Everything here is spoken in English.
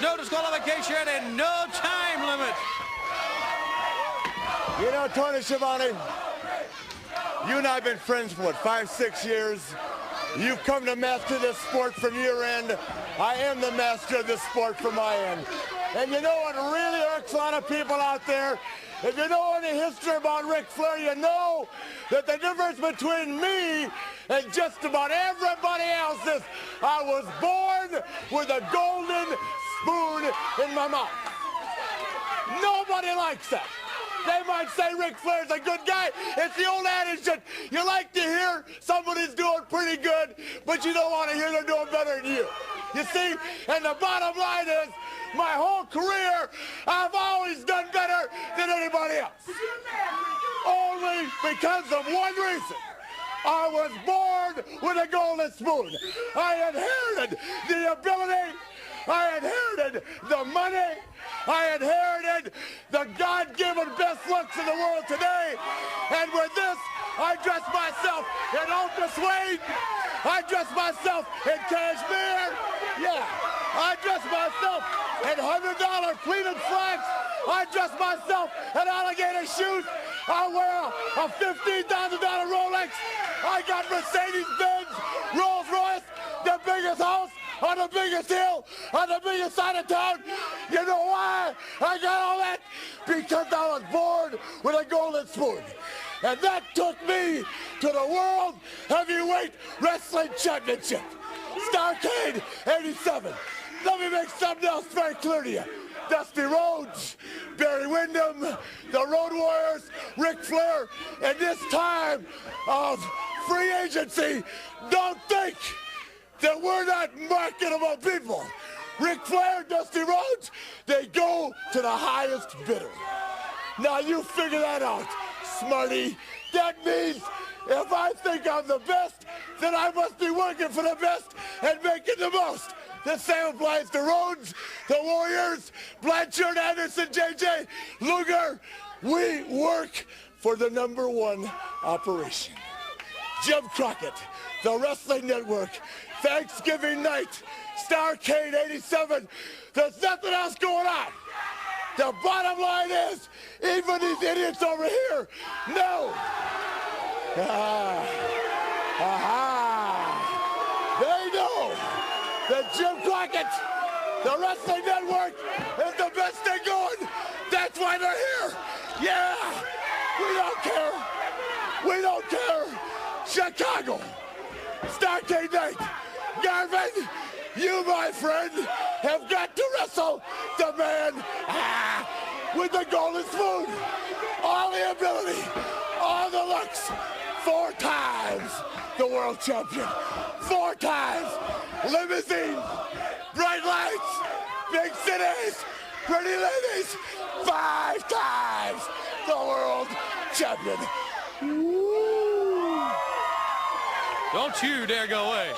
no disqualification, and no time limit. You know, Tony Schiavone, you and I have been friends for, what, 5-6 years? You've come to master this sport from your end. I am the master of this sport from my end. And you know what really irks a lot of people out there? If you know any history about Ric Flair, you know that the difference between me and just about everybody else is I was born with a golden spoon in my mouth. Nobody likes that. They might say Ric Flair's a good guy. It's the old adage that you like to hear somebody's doing pretty good, but you don't want to hear they're doing better than you. You see? And the bottom line is, my whole career, I've always done better than anybody else. Only because of one reason. I was born with a golden spoon. I inherited the ability. I inherited the money. I inherited the God-given best looks in the world today. And with this, I dress myself in ultra suede. I dress myself in cashmere. Yeah. I dress myself in $100 pleated slacks. I dress myself in alligator shoes. I wear a $15,000 Rolex. I got Mercedes-Benz, Rolls-Royce, the biggest house on the biggest hill, on the biggest side of town. You know why I got all that? Because I was born with a golden spoon. And that took me to the World Heavyweight Wrestling Championship. Starrcade 87. Let me make something else very clear to you. Dusty Rhodes, Barry Windham, the Road Warriors, Ric Flair, in this time of free agency, don't think that we're not marketable people. Ric Flair, Dusty Rhodes, they go to the highest bidder. Now you figure that out, smarty. That means if I think I'm the best, then I must be working for the best and making the most. The same applies to Rhodes, the Warriors, Blanchard, Anderson, JJ, Luger. We work for the #1 operation. Jim Crockett, the Wrestling Network, Thanksgiving night, Starrcade 87. There's nothing else going on. The bottom line is, even these idiots over here know. They know that Jim Crockett, the Wrestling Network, is the best thing going. That's why they're here. Yeah, we don't care. We don't care. Chicago, Starrcade night. Garvin, you, my friend, have got to wrestle the man with the golden spoon. All the ability, all the looks. 4 times the world champion. 4 times. Limousines, bright lights, big cities, pretty ladies. 5 times the world champion. Woo. Don't you dare go away.